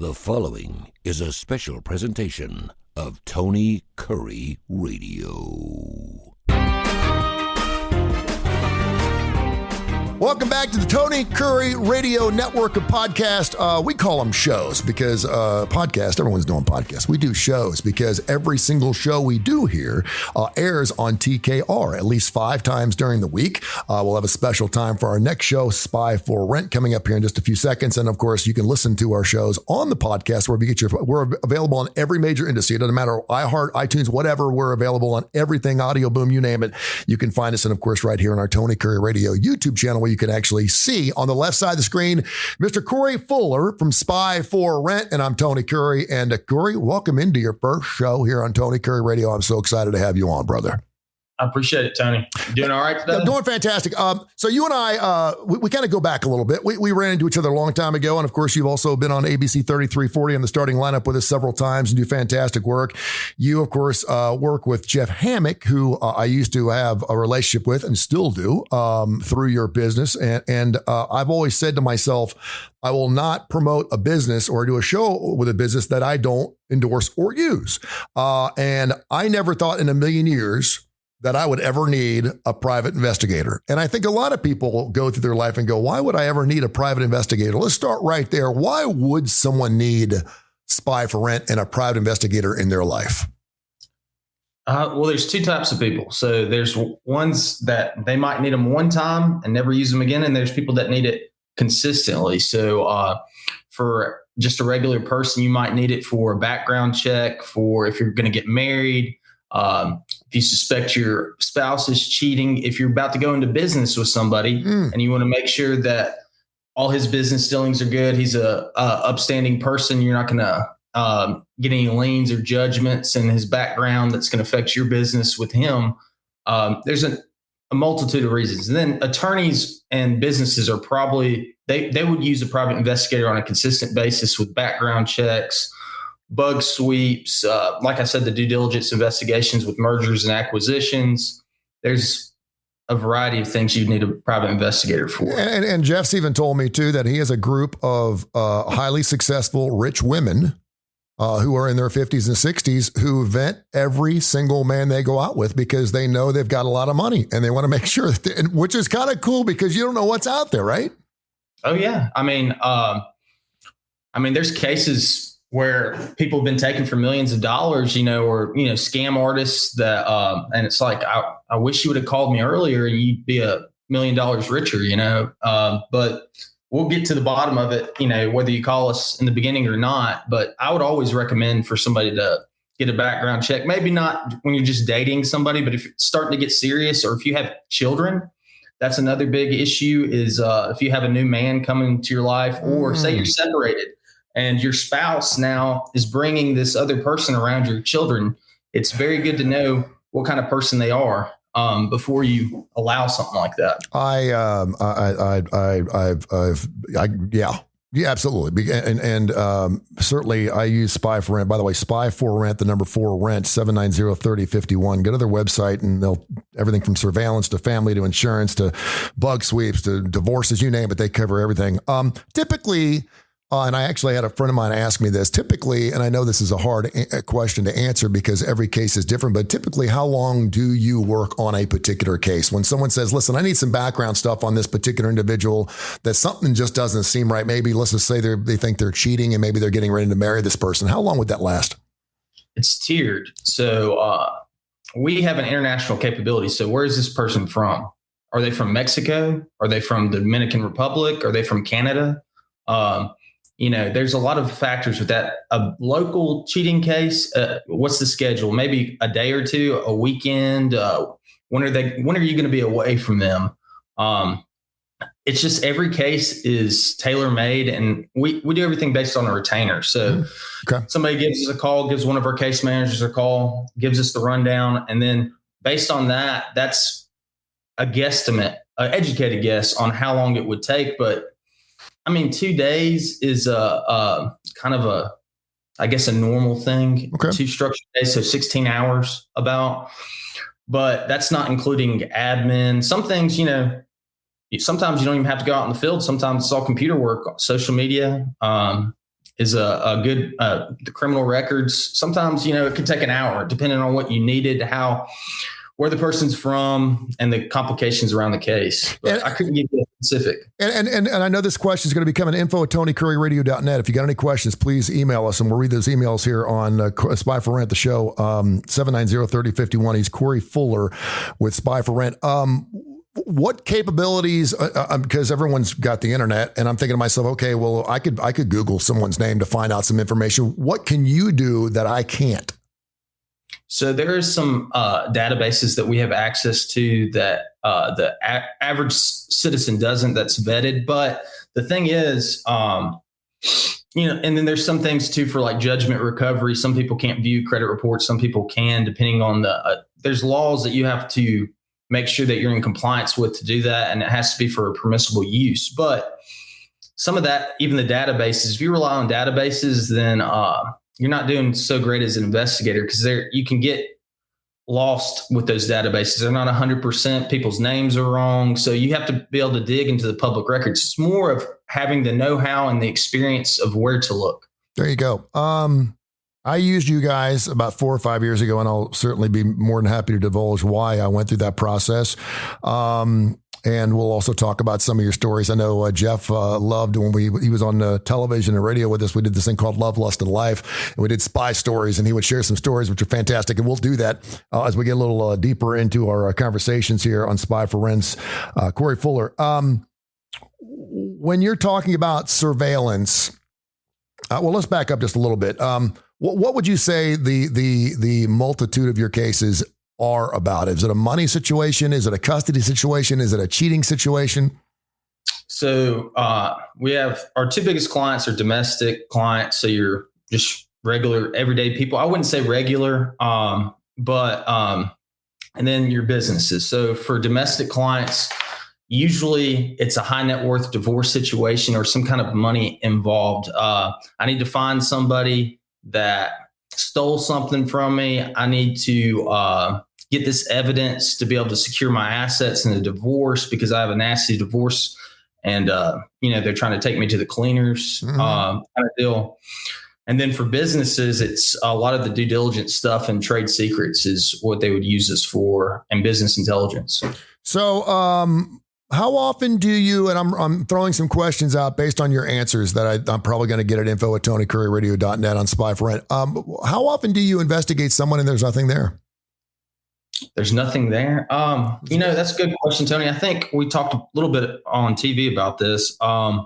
The following is a special presentation of Tony Kurre Radio. Welcome back to the Tony Kurre Radio Network of podcasts. We call them shows because podcast, everyone's doing podcasts. We do shows because every single show we do here airs on TKR at least 5 times during the week. We'll have a special time for our next show, Spy for Rent, coming up here in just a few seconds. And of course, you can listen to our shows on the podcast wherever you get we're available on every major industry. It doesn't matter, iHeart, iTunes, whatever. We're available on everything, Audio Boom, you name it. You can find us, and of course, right here on our Tony Kurre Radio YouTube channel, where you can actually see on the left side of the screen, Mr. Corey Fuller from Spy for Rent. And I'm Tony Kurre. And Corey, welcome into your first show here on Tony Kurre Radio. I'm so excited to have you on, brother. I appreciate it, Tony. You doing all right today? I'm doing fantastic. So you and I, we kind of go back a little bit. We ran into each other a long time ago. And of course, you've also been on ABC 3340 in the starting lineup with us several times and do fantastic work. You, of course, work with Jeff Hammock, who I used to have a relationship with and still do through your business. And I've always said to myself, I will not promote a business or do a show with a business that I don't endorse or use. And I never thought in a million years that I would ever need a private investigator. And I think a lot of people go through their life and go, why would I ever need a private investigator? Let's start right there. Why would someone need Spy for Rent and a private investigator in their life? Well, there's 2 types of people. So there's ones that they might need them one time and never use them again. And there's people that need it consistently. So for just a regular person, you might need it for a background check, for if you're going to get married, if you suspect your spouse is cheating, if you're about to go into business with somebody and you want to make sure that all his business dealings are good, he's a upstanding person, you're not going to get any liens or judgments in his background that's going to affect your business with him. There's a multitude of reasons. And then attorneys and businesses are probably, they would use a private investigator on a consistent basis with background checks, bug sweeps, like I said, the due diligence investigations with mergers and acquisitions. There's a variety of things you'd need a private investigator for. And Jeff's even told me too that he has a group of highly successful rich women who are in their 50s and 60s who vet every single man they go out with because they know they've got a lot of money and they want to make sure that which is kind of cool because you don't know what's out there, right? Oh yeah. I mean, there's cases where people have been taken for millions of dollars, or, scam artists that, and it's like, I wish you would have called me earlier and you'd be $1 million richer, but we'll get to the bottom of it, whether you call us in the beginning or not. But I would always recommend for somebody to get a background check, maybe not when you're just dating somebody, but if it's starting to get serious or if you have children, that's another big issue is if you have a new man coming to your life or say you're separated, and your spouse now is bringing this other person around your children, it's very good to know what kind of person they are before you allow something like that. Yeah, absolutely. And certainly I use Spy for Rent. By the way, Spy for Rent, the number 4 Rent, 790-3051. Go to their website and they'll everything from surveillance to family to insurance to bug sweeps to divorces, you name it. They cover everything. Typically, and I actually had a friend of mine ask me this, typically, and I know this is a hard question to answer because every case is different, but typically, how long do you work on a particular case? When someone says, listen, I need some background stuff on this particular individual, that something just doesn't seem right. Maybe let's just say they think they're cheating and maybe they're getting ready to marry this person. How long would that last? It's tiered. So we have an international capability. So where is this person from? Are they from Mexico? Are they from the Dominican Republic? Are they from Canada? There's a lot of factors with that. A local cheating case, what's the schedule? Maybe a day or two, a weekend. When are you going to be away from them? It's just every case is tailor made and we do everything based on a retainer. So Somebody gives us a call, gives one of our case managers a call, gives us the rundown. And then based on that, that's a guesstimate, an educated guess on how long it would take. But 2 days is kind of a normal thing. Okay. 2 structured days, so 16 hours about. But that's not including admin. Some things, sometimes you don't even have to go out in the field. Sometimes it's all computer work, social media. a good, the criminal records. Sometimes, it could take an hour depending on what you needed, where the person's from, and the complications around the case. But I couldn't give you a specific. And I know this question is going to be coming info@TonyCurryRadio.net. If you got any questions, please email us, and we'll read those emails here on Spy for Rent, the show, 790-3051. He's Corey Fuller with Spy for Rent. What capabilities, because everyone's got the internet, and I'm thinking to myself, okay, well, I could Google someone's name to find out some information. What can you do that I can't? So there is some databases that we have access to that the average citizen doesn't, that's vetted. But the thing is, and then there's some things too for like judgment recovery. Some people can't view credit reports. Some people can, depending on there's laws that you have to make sure that you're in compliance with to do that. And it has to be for permissible use. But some of that, even the databases, if you rely on databases, then you're not doing so great as an investigator, because you can get lost with those databases. They're not 100%. People's names are wrong. So you have to be able to dig into the public records. It's more of having the know-how and the experience of where to look. There you go. I used you guys about 4 or 5 years ago, and I'll certainly be more than happy to divulge why I went through that process. And we'll also talk about some of your stories. I know Jeff loved when he was on television and radio with us. We did this thing called Love, Lust, and Life. And we did spy stories, and he would share some stories, which are fantastic. And we'll do that as we get a little deeper into our conversations here on Spy for Rent's Corey Fuller. When you're talking about surveillance, well, let's back up just a little bit. What would you say the multitude of your cases are about? Is it a money situation? Is it a custody situation? Is it a cheating situation? So we have our two biggest clients are domestic clients. So you're just regular, everyday people. I wouldn't say regular, but and then your businesses. So for domestic clients, usually it's a high net worth divorce situation or some kind of money involved. I need to find somebody that stole something from me. I need to get this evidence to be able to secure my assets in a divorce because I have a nasty divorce, and they're trying to take me to the cleaners, kind of deal. And then for businesses, it's a lot of the due diligence stuff and trade secrets is what they would use us for, and business intelligence. So, how often do you, and I'm throwing some questions out based on your answers that I'm probably going to get at info@TonyCurryRadio.net on Spy for Rent. How often do you investigate someone and there's nothing there? There's nothing there. That's a good question, Tony. I think we talked a little bit on TV about this. I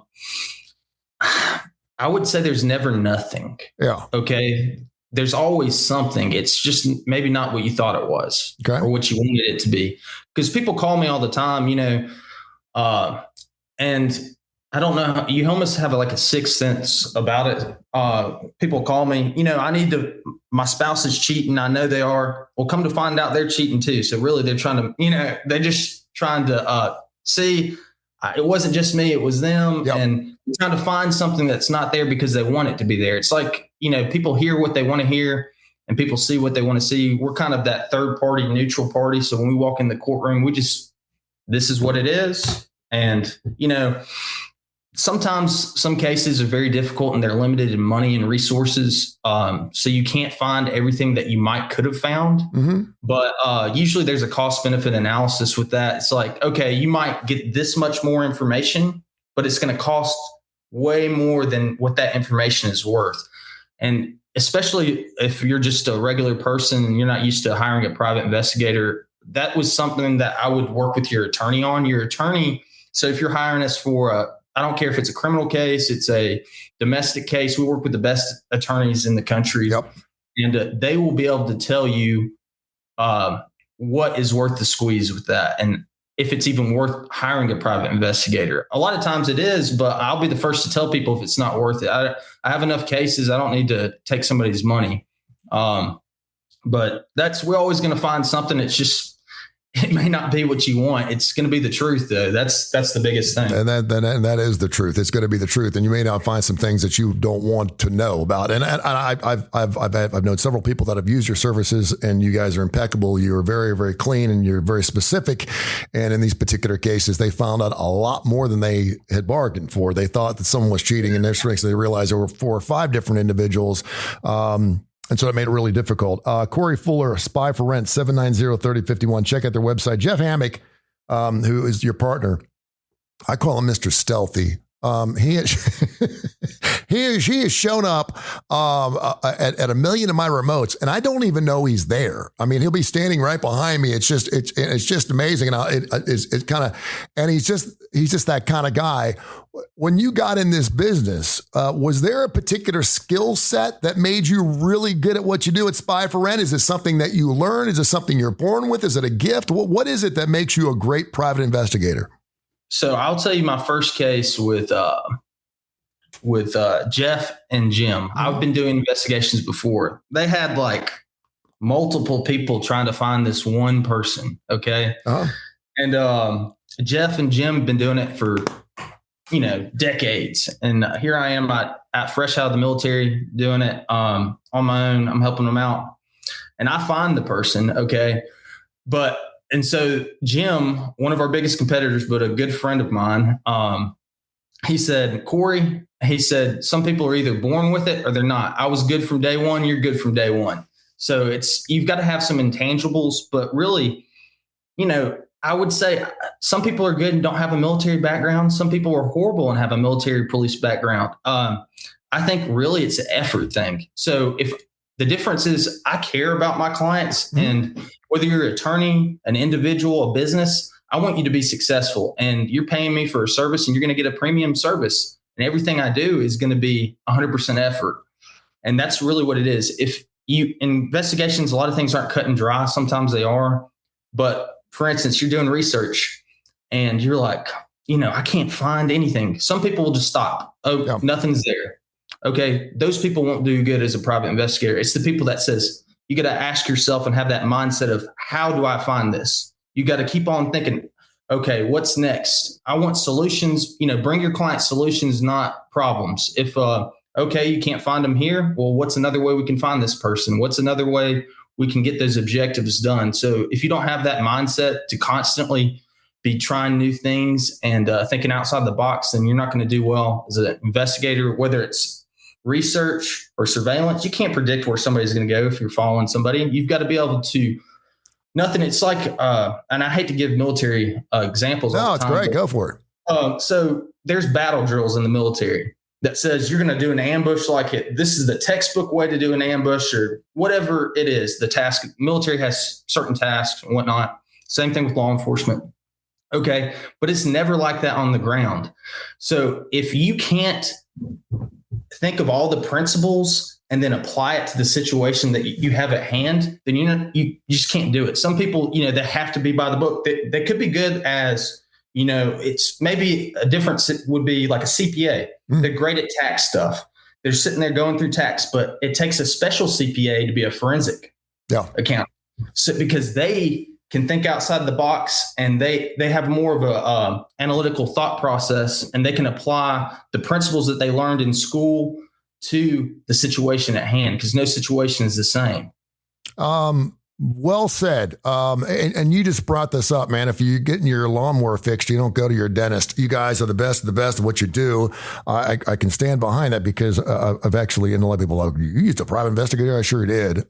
would say there's never nothing. Yeah. Okay. There's always something. It's just maybe not what you thought it was, okay, or what you wanted it to be. Because people call me all the time, and I don't know, you almost have like a sixth sense about it. People call me, my spouse is cheating. I know they are. Well, come to find out they're cheating too. So really they're trying to, they're just trying to see it wasn't just me, it was them. Yep. And trying to find something that's not there because they want it to be there. It's like, people hear what they want to hear and people see what they want to see. We're kind of that third party, neutral party. So when we walk in the courtroom, this is what it is. And, sometimes some cases are very difficult and they're limited in money and resources. So you can't find everything that you could have found. Mm-hmm. But usually there's a cost benefit analysis with that. It's like, okay, you might get this much more information, but it's going to cost way more than what that information is worth. And especially if you're just a regular person and you're not used to hiring a private investigator, that was something that I would work with your attorney on. Your attorney. So if you're hiring us for I don't care if it's a criminal case, it's a domestic case. We work with the best attorneys in the country. Yep. And they will be able to tell you what is worth the squeeze with that. And if it's even worth hiring a private investigator. A lot of times it is, but I'll be the first to tell people if it's not worth it. I have enough cases. I don't need to take somebody's money. But we're always going to find something. It's it may not be what you want. It's going to be the truth, though. That's the biggest thing. And that is the truth. It's going to be the truth. And you may not find some things that you don't want to know about. And I've known several people that have used your services, and you guys are impeccable. You're very, very clean, and you're very specific. And in these particular cases, they found out a lot more than they had bargained for. They thought that someone was cheating in their strengths. They realized there were 4 or 5 different individuals. And so it made it really difficult. Corey Fuller, Spy for Rent, 790-3051. Check out their website. Jeff Hammock, who is your partner, I call him Mr. Stealthy. He has shown up at a million of my remotes, and I don't even know he's there. I mean, he'll be standing right behind me. It's just amazing, and it's kind of, and he's just that kind of guy. When you got in this business, was there a particular skill set that made you really good at what you do at Spy for Rent? Is it something that you learn? Is it something you're born with? Is it a gift? What is it that makes you a great private investigator? So I'll tell you my first case with Jeff and Jim. I've been doing investigations before. They had like multiple people trying to find this one person. Okay. Uh-huh. And Jeff and Jim have been doing it for, decades. And here I am at fresh out of the military doing it on my own. I'm helping them out. And I find the person. Okay. And so Jim, one of our biggest competitors, but a good friend of mine, he said, Corey, some people are either born with it or they're not. I was good from day one. You're good from day one. So you've got to have some intangibles, but really, I would say some people are good and don't have a military background. Some people are horrible and have a military police background. I think really it's an effort thing. So if the difference is I care about my clients, and whether you're an attorney, an individual, a business, I want you to be successful, and you're paying me for a service and you're going to get a premium service, and everything I do is going to be 100% effort. And that's really what it is. If investigations, a lot of things aren't cut and dry. Sometimes they are, but for instance, you're doing research and you're like, I can't find anything. Some people will just stop. Nothing's there. Okay. Those people won't do good as a private investigator. It's the people that says, you got to ask yourself and have that mindset of, how do I find this? You got to keep on thinking, okay, what's next? I want solutions. Bring your client solutions, not problems. If, you can't find them here. Well, what's another way we can find this person? What's another way we can get those objectives done? So if you don't have that mindset to constantly be trying new things and thinking outside the box, then you're not going to do well as an investigator, whether it's research or surveillance. You can't predict where somebody's going to go if you're following somebody. You've got to be able to it's like, and I hate to give military examples. No, it's great. Go for it. So there's battle drills in the military that says you're going to do an ambush like it. This is the textbook way to do an ambush, or whatever it is. The task, military has certain tasks and whatnot. Same thing with law enforcement. Okay. But it's never like that on the ground. So if you can't think of all the principles and then apply it to the situation that you have at hand, then you just can't do it. Some people, they have to be by the book. They could be good as, it's maybe a difference. It would be like a CPA. They're great at tax stuff. They're sitting there going through tax, but it takes a special CPA to be a forensic accountant. So because they can think outside the box, and they have more of a analytical thought process, and they can apply the principles that they learned in school to the situation at hand, because no situation is the same. Well said. And you just brought this up, man. If you're getting your lawnmower fixed, you don't go to your dentist. You guys are the best of what you do. I can stand behind that, because I've actually, and a lot of people are, you used a private investigator. I sure did.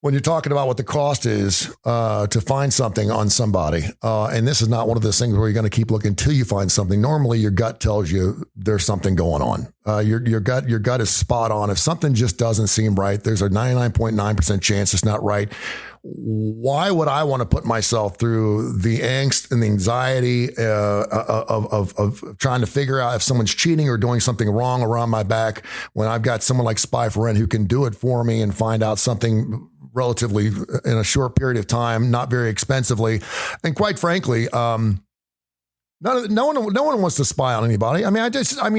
When you're talking about what the cost is to find something on somebody, and this is not one of those things where you're going to keep looking till you find something. Normally, your gut tells you there's something going on. Your gut is spot on. If something just doesn't seem right, there's a 99.9% chance it's not right. Why would I want to put myself through the angst and the anxiety of trying to figure out if someone's cheating or doing something wrong around my back, when I've got someone like Spy for Rent who can do it for me and find out something relatively in a short period of time, not very expensively. And quite frankly, No one wants to spy on anybody. I mean,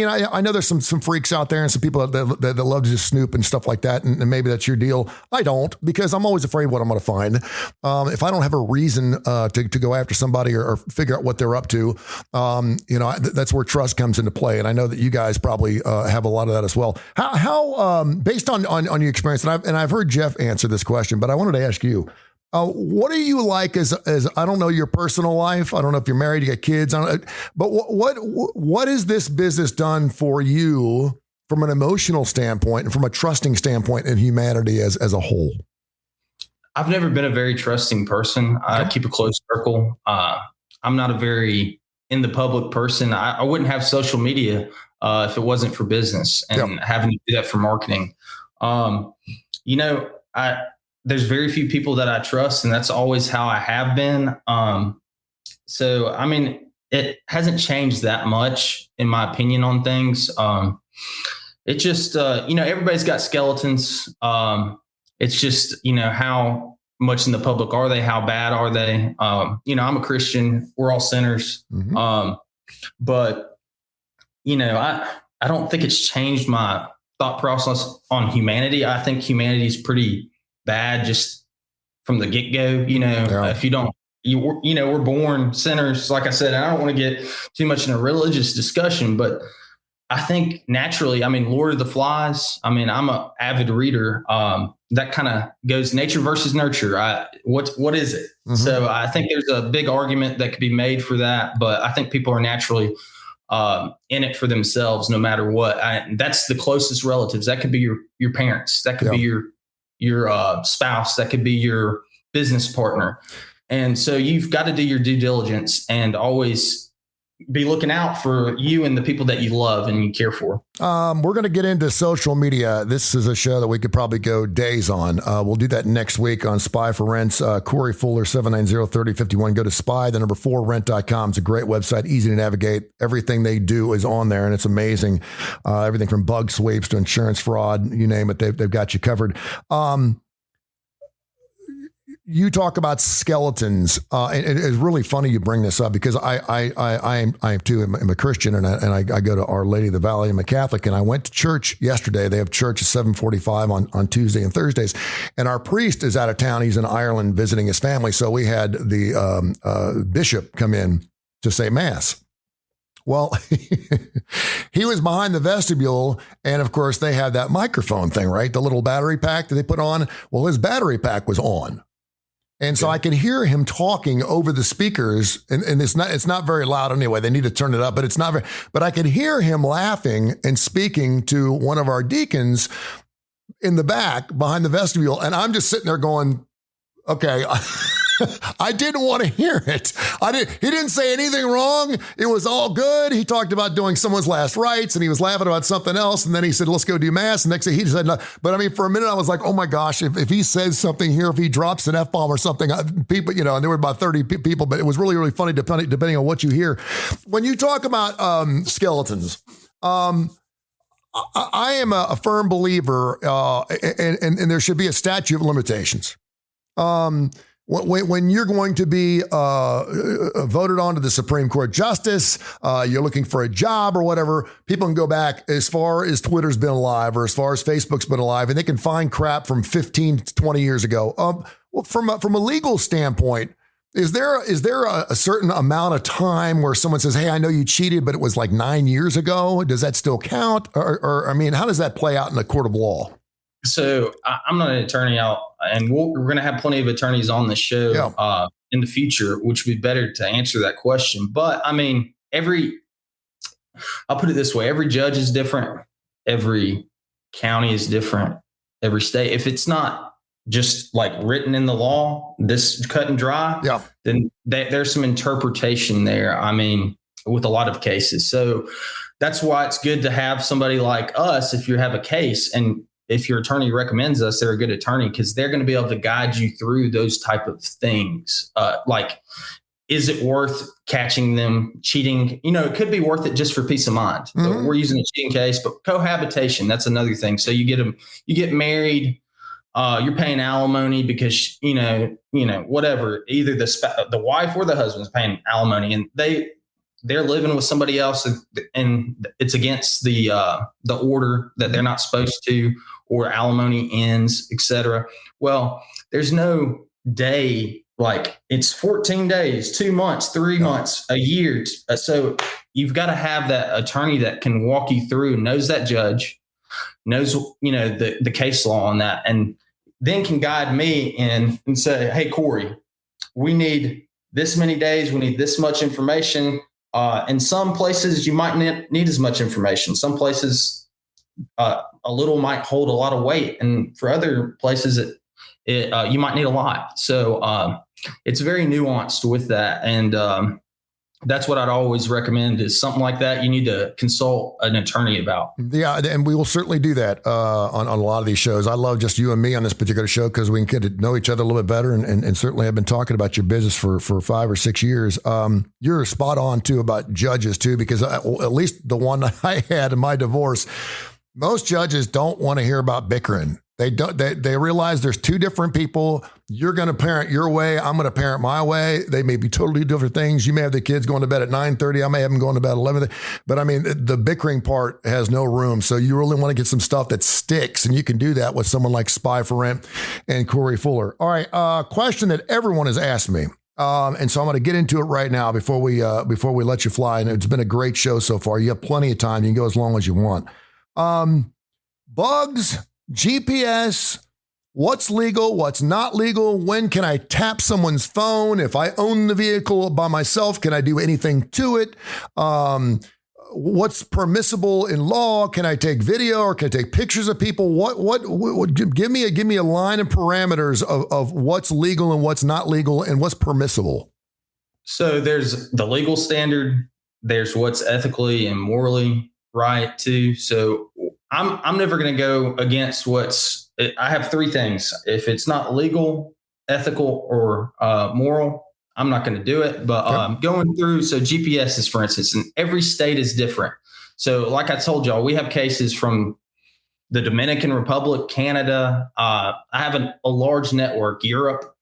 I know there's some freaks out there and some people that love to just snoop and stuff like that. And maybe that's your deal. I don't, because I'm always afraid what I'm going to find. If I don't have a reason to go after somebody or figure out what they're up to, that's where trust comes into play. And I know that you guys probably have a lot of that as well. How based on your experience, and I've heard Jeff answer this question, but I wanted to ask you. What are you like as I don't know your personal life? I don't know if you're married, you got kids, but what has this business done for you from an emotional standpoint and from a trusting standpoint in humanity as a whole? I've never been a very trusting person. I keep a close circle. I'm not a very in the public person. I wouldn't have social media if it wasn't for business and having to do that for marketing. There's very few people that I trust, and that's always how I have been. So, I mean, it hasn't changed that much in my opinion on things. It just, everybody's got skeletons. It's just, how much in the public are they? How bad are they? I'm a Christian. We're all sinners. Mm-hmm. But I don't think it's changed my thought process on humanity. I think humanity is pretty bad just from the get-go. If you don't, we're born sinners, like I said. And I don't want to get too much in a religious discussion, but I think naturally, Lord of the Flies, I'm an avid reader. That kind of goes nature versus nurture. What is it? Mm-hmm. So I think there's a big argument that could be made for that, but I think people are naturally in it for themselves, no matter what. That's the closest relatives. That could be your parents. That could be your spouse. That could be your business partner. And so you've got to do your due diligence and always be looking out for you and the people that you love and you care for. We're going to get into social media. This is a show that we could probably go days on. We'll do that next week on Spy for Rents. Corey Fuller, 790-3051. Go to spy4rent.com. It's a great website, easy to navigate. Everything they do is on there, and it's amazing. Everything from bug sweeps to insurance fraud, you name it, they've got you covered. You talk about skeletons, and it's really funny you bring this up because I too am a Christian, and I go to Our Lady of the Valley. I'm a Catholic, and I went to church yesterday. They have church at 7:45 on Tuesday and Thursdays, and our priest is out of town. He's in Ireland visiting his family, so we had the bishop come in to say mass. Well, he was behind the vestibule, and of course they have that microphone thing, right? The little battery pack that they put on. Well, his battery pack was on. And so I could hear him talking over the speakers, and it's not very loud anyway. They need to turn it up, but it's not very, but I could hear him laughing and speaking to one of our deacons in the back behind the vestibule. And I'm just sitting there going, okay, I didn't want to hear it. He didn't say anything wrong. It was all good. He talked about doing someone's last rites, and he was laughing about something else. And then he said, let's go do mass. And next thing he said, no. But for a minute, I was like, oh my gosh, if he says something here, if he drops an F-bomb or something, people, and there were about 30 people, but it was really, really funny depending on what you hear. When you talk about skeletons, I am a firm believer, and there should be a statute of limitations. When you're going to be voted on to the Supreme Court justice, you're looking for a job or whatever, people can go back as far as Twitter's been alive or as far as Facebook's been alive, and they can find crap from 15 to 20 years ago. From a legal standpoint, is there a certain amount of time where someone says, hey, I know you cheated, but it was like 9 years ago? Does that still count? Or how does that play out in the court of law? So I'm not an attorney and we're going to have plenty of attorneys on the show in the future, which would be better to answer that question. But I'll put it this way. Every judge is different. Every county is different. Every state. If it's not just like written in the law, this cut and dry, then there's some interpretation there. With a lot of cases. So that's why it's good to have somebody like us, if you have a case, and if your attorney recommends us, they're a good attorney because they're going to be able to guide you through those type of things. Like, is it worth catching them cheating? It could be worth it just for peace of mind. Mm-hmm. We're using a cheating case, but cohabitation, that's another thing. So you get married, you're paying alimony because, whatever, either the wife or the husband's paying alimony, and they're living with somebody else and it's against the order that they're not supposed to, or alimony ends, etc. Well, there's no day, like it's 14 days, 2 months, 3 months, a year. So you've got to have that attorney that can walk you through, knows that judge, knows, the case law on that, and then can guide me in and say, hey, Corey, we need this many days. We need this much information. In some places you might need as much information. Some places a little might hold a lot of weight. And for other places, you might need a lot. So it's very nuanced with that. And that's what I'd always recommend is something like that. You need to consult an attorney about. Yeah. And we will certainly do that on a lot of these shows. I love just you and me on this particular show because we can get to know each other a little bit better and certainly have been talking about your business for 5 or 6 years. You're spot on too about judges too, because at least the one I had in my divorce, most judges don't want to hear about bickering. They realize there's two different people. You're going to parent your way. I'm going to parent my way. They may be totally different things. You may have the kids going to bed at 9:30. I may have them going to bed at 11. But I mean, the bickering part has no room. So you really want to get some stuff that sticks. And you can do that with someone like Spy for Rent and Kurre Fuller. All right. Question that everyone has asked me. And so I'm going to get into it right now before we let you fly. And it's been a great show so far. You have plenty of time. You can go as long as you want. Bugs, GPS, what's legal, what's not legal, when can I tap someone's phone? If I own the vehicle by myself, can I do anything to it? What's permissible in law? Can I take video or can I take pictures of people? What give me a line of parameters of what's legal and what's not legal and what's permissible. So there's the legal standard, there's what's ethically and morally right too. So I'm never going to go against I have 3 things. If it's not legal, ethical, or moral, I'm not going to do it. But going through, so GPS is, for instance, and every state is different. So like I told y'all, we have cases from the Dominican Republic, Canada. I have a large network, Europe,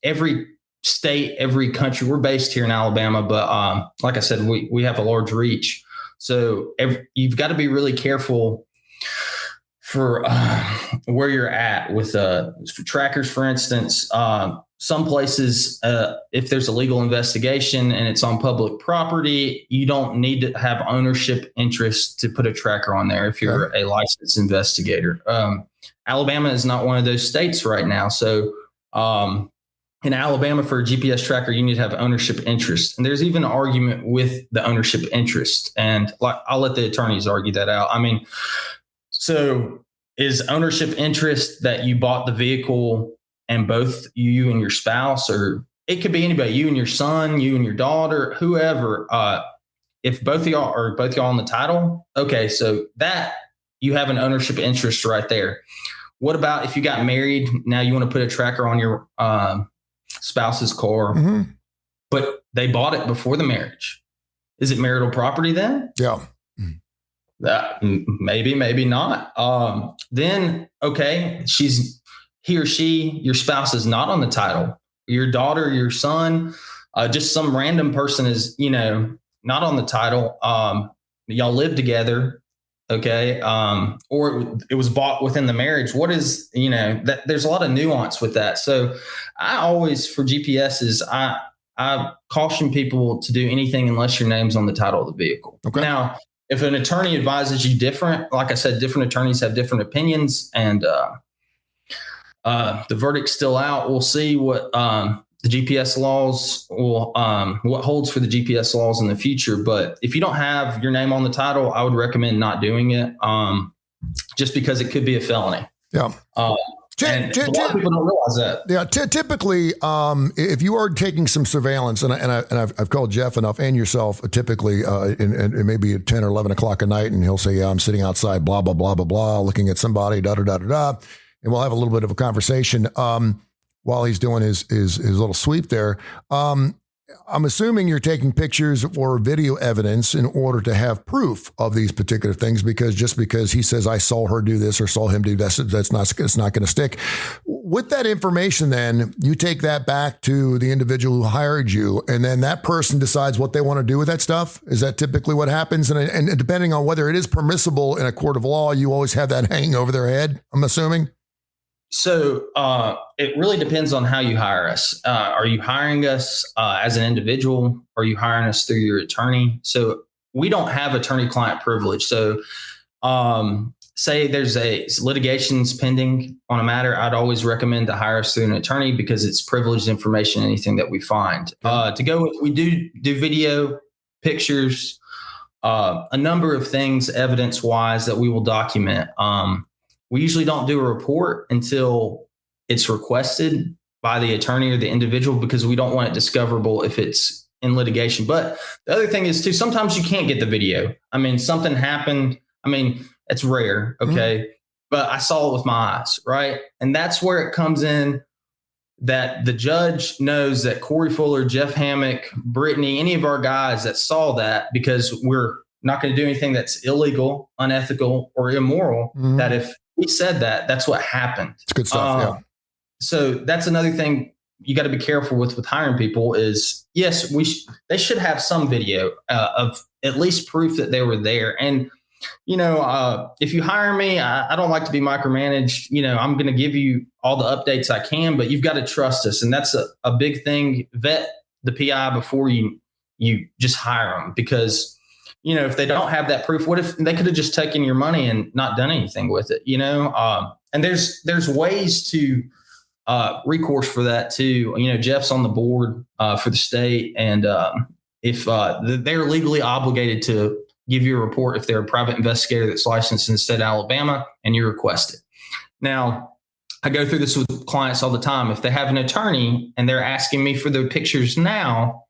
every state, every country. We're based here in Alabama, but like I said, we have a large reach. So you've got to be really careful for where you're at with trackers, for instance. Some places, if there's a legal investigation and it's on public property, you don't need to have ownership interest to put a tracker on there if you're a licensed investigator. Alabama is not one of those states right now. So in Alabama, for a GPS tracker, you need to have ownership interest. And there's even an argument with the ownership interest. And I'll let the attorneys argue that out. I mean, so is ownership interest that you bought the vehicle and both you and your spouse, or it could be anybody, you and your son, you and your daughter, whoever, if both of y'all on the title, okay, so that you have an ownership interest right there. What about if you got married? Now you want to put a tracker on your spouse's car, but they bought it before the marriage. Is it marital property then? Yeah. That maybe not. Then, okay, he or she, your spouse is not on the title. Your daughter, your son, just some random person is, not on the title. Y'all live together. Okay. Or it was bought within the marriage. What is, that there's a lot of nuance with that. So I always, for GPSs, I caution people to do anything unless your name's on the title of the vehicle. Okay. Now, if an attorney advises you different, like I said, different attorneys have different opinions, and the verdict's still out. We'll see what the GPS laws will, what holds for the GPS laws in the future. But if you don't have your name on the title, I would recommend not doing it, just because it could be a felony. Yeah. And a lot of people don't realize that. Yeah. Typically, if you are taking some surveillance, and I've called Jeff enough and yourself, typically, and it may be at 10 or 11 o'clock at night, and he'll say, yeah, I'm sitting outside, blah, blah, blah, blah, blah, looking at somebody, da, da, da, da, da. And we'll have a little bit of a conversation, while he's doing his little sweep there. I'm assuming you're taking pictures or video evidence in order to have proof of these particular things, because just because he says I saw her do this or saw him do this, it's not going to stick. With that information, then you take that back to the individual who hired you, and then that person decides what they want to do with that stuff. Is that typically what happens? And depending on whether it is permissible in a court of law, you always have that hanging over their head, I'm assuming. So it really depends on how you hire us. Are you hiring us as an individual? Are you hiring us through your attorney? So we don't have attorney-client privilege. So say there's a litigation's pending on a matter, I'd always recommend to hire us through an attorney because it's privileged information, anything that we find. To go with, we do video, pictures, a number of things evidence-wise that we will document. We usually don't do a report until it's requested by the attorney or the individual because we don't want it discoverable if it's in litigation. But the other thing is too, sometimes you can't get the video. I mean, something happened. I mean, it's rare. Okay. But I saw it with my eyes. Right. And that's where it comes in that the judge knows that Corey Fuller, Jeff Hammock, Brittany, any of our guys that saw that, because we're not going to do anything that's illegal, unethical, or immoral, that if we said that, that's what happened. It's good stuff. Yeah. So that's another thing you got to be careful with hiring people is, yes, they should have some video of at least proof that they were there. And, if you hire me, I don't like to be micromanaged. I'm going to give you all the updates I can, but you've got to trust us. And that's a big thing. Vet the PI before you just hire them, because if they don't have that proof, what if they could have just taken your money and not done anything with it, and there's ways to recourse for that too. Jeff's on the board for the state, and if they're legally obligated to give you a report if they're a private investigator that's licensed in the state of Alabama and you request it. Now, I go through this with clients all the time. If they have an attorney and they're asking me for their pictures now,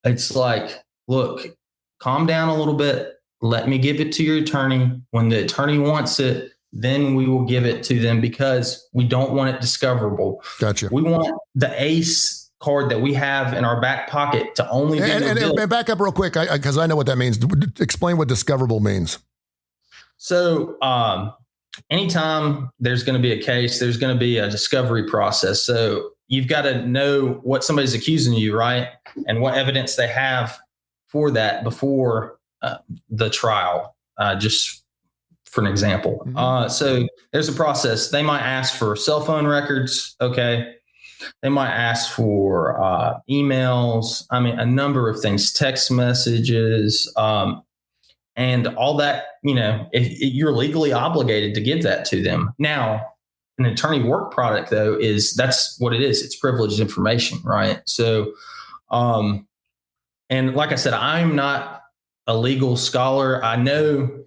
it's like, look, calm down a little bit. Let me give it to your attorney. When the attorney wants it, then we will give it to them because we don't want it discoverable. Gotcha. We want the ACE card that we have in our back pocket to only be and back up real quick, because I know what that means. Explain what discoverable means. So anytime there's going to be a case, there's going to be a discovery process. So you've got to know what somebody's accusing you, right? And what evidence they have for that before the trial, just for an example. So there's a process. They might ask for cell phone records. Okay. They might ask for emails. I mean, a number of things, text messages, and all that, you're legally obligated to give that to them. Now, an attorney work product, though, that's what it is. It's privileged information, right? So, and like I said, I'm not a legal scholar. I know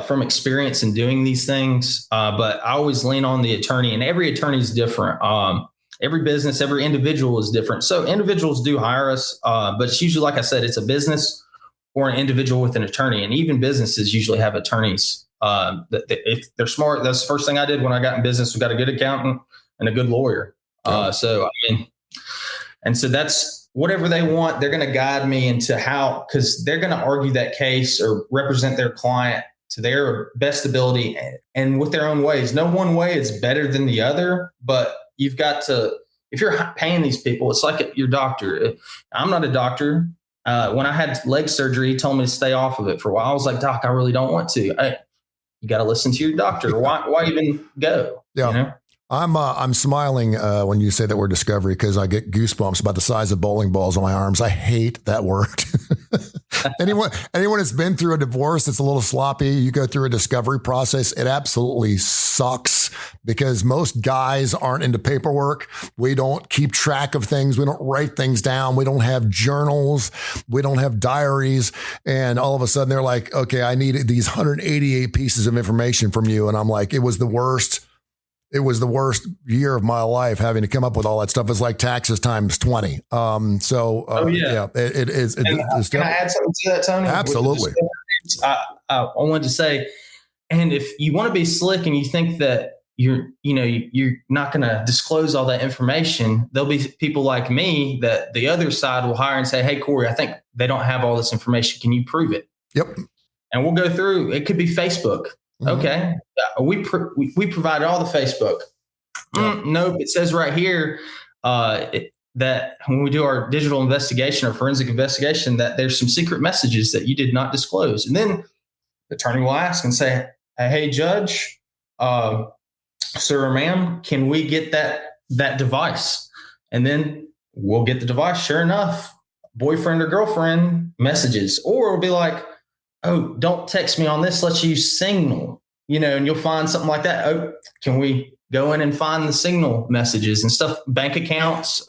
from experience in doing these things, but I always lean on the attorney, and every attorney is different. Every business, every individual is different. So individuals do hire us, but it's usually, like I said, it's a business or an individual with an attorney. And even businesses usually have attorneys. If they're smart, that's the first thing I did when I got in business. We got a good accountant and a good lawyer. So that's whatever they want. They're going to guide me into how, because they're going to argue that case or represent their client to their best ability and with their own ways. No one way is better than the other, but you've got to, if you're paying these people, it's like your doctor. I'm not a doctor. When I had leg surgery, he told me to stay off of it for a while. I was like, Doc, I really don't want to. You got to listen to your doctor. Why even go? Yeah. I'm smiling when you say that word discovery, because I get goosebumps about the size of bowling balls on my arms. I hate that word. Anyone that's been through a divorce that's a little sloppy, you go through a discovery process, it absolutely sucks because most guys aren't into paperwork. We don't keep track of things. We don't write things down. We don't have journals. We don't have diaries. And all of a sudden they're like, okay, I need these 188 pieces of information from you. And I'm like, it was the worst year of my life having to come up with all that stuff. It's like taxes times 20. It is. Can I add something to that, Tony? Absolutely. I wanted to say, and if you want to be slick and you think that you're not going to disclose all that information. There'll be people like me that the other side will hire and say, hey, Corey, I think they don't have all this information. Can you prove it? Yep. And we'll go through. It could be Facebook. Mm-hmm. Okay. We provided all the Facebook. Yep. Nope. It says right here that when we do our digital investigation or forensic investigation, that there's some secret messages that you did not disclose. And then the attorney will ask and say, hey, judge, sir or ma'am, can we get that device? And then we'll get the device. Sure enough, boyfriend or girlfriend messages. Or it'll be like, oh, don't text me on this. Let's use Signal, and you'll find something like that. Oh, can we go in and find the Signal messages and stuff, bank accounts?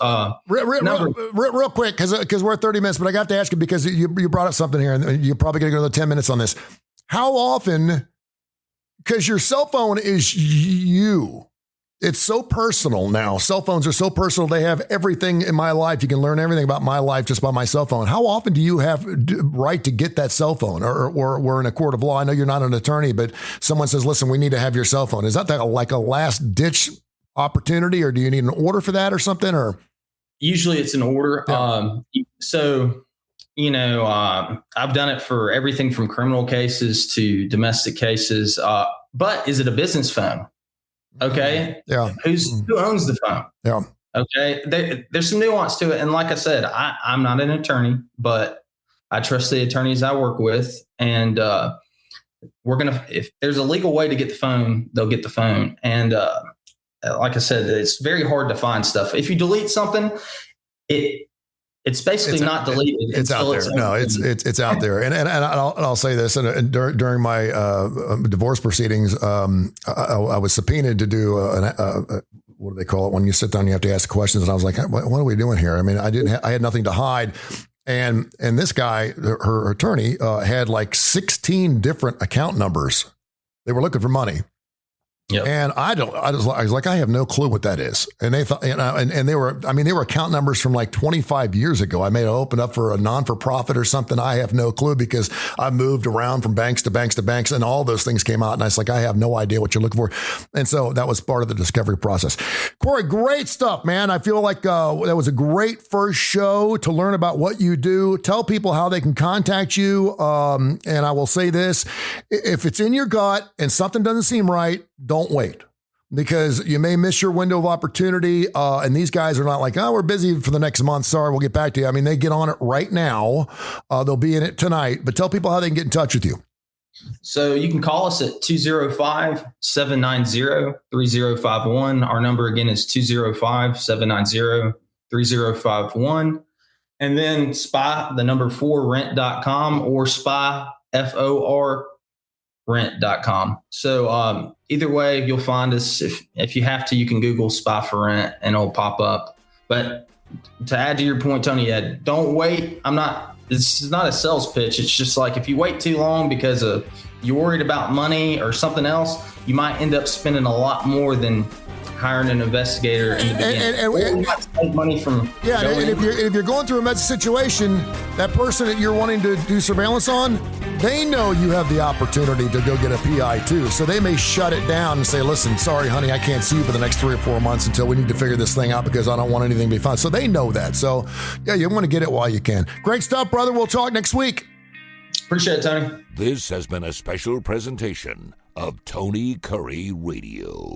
Real quick, because we're at 30 minutes, but I got to ask you because you brought up something here and you're probably going to go to 10 minutes on this. How often, because your cell phone is you. It's so personal now. Cell phones are so personal. They have everything in my life. You can learn everything about my life just by my cell phone. How often do you have right to get that cell phone? Or we're in a court of law. I know you're not an attorney, but someone says, listen, we need to have your cell phone. Is that like a last ditch opportunity, or do you need an order for that or something? Or usually it's an order. Yeah. I've done it for everything from criminal cases to domestic cases. But is it a business phone? Okay. Yeah. Who owns the phone? Yeah. Okay. There's some nuance to it. And like I said, I'm not an attorney, but I trust the attorneys I work with. And if there's a legal way to get the phone, they'll get the phone. And like I said, it's very hard to find stuff. If you delete something, it's basically not deleted. It's out there. No, it's out there. And I'll say this. And during my divorce proceedings, I was subpoenaed to do what do they call it when you sit down? You have to ask questions. And I was like, what are we doing here? I mean, I had nothing to hide. And this guy, her attorney, had like 16 different account numbers. They were looking for money. Yep. And I was like, I have no clue what that is. And they thought, and they were account numbers from like 25 years ago. I may have opened up for a non-for-profit or something. I have no clue because I moved around from banks to banks to banks and all those things came out. And I was like, I have no idea what you're looking for. And so that was part of the discovery process. Corey, great stuff, man. I feel like that was a great first show to learn about what you do. Tell people how they can contact you. And I will say this, if it's in your gut and something doesn't seem right, don't wait, because you may miss your window of opportunity. And these guys are not like, oh, we're busy for the next month. Sorry, we'll get back to you. I mean, they get on it right now. They'll be in it tonight, but tell people how they can get in touch with you. So you can call us at 205-790-3051. Our number again is 205-790-3051. And then spy, the number 4rent.com or spy, FOR rent.com. So either way, you'll find us. If you have to, you can Google Spy for Rent and it'll pop up. But to add to your point, Tony, don't wait. This is not a sales pitch. It's just like if you wait too long because you're worried about money or something else, you might end up spending a lot more than hiring an investigator in the beginning. And you might save money from and if you're going through a messy situation, that person that you're wanting to do surveillance on, they know you have the opportunity to go get a PI too. So they may shut it down and say, listen, sorry, honey, I can't see you for the next 3 or 4 months until we need to figure this thing out because I don't want anything to be found. So they know that. So yeah, you want to get it while you can. Great stuff, brother. We'll talk next week. Appreciate it, Tony. This has been a special presentation of Tony Kurre Radio.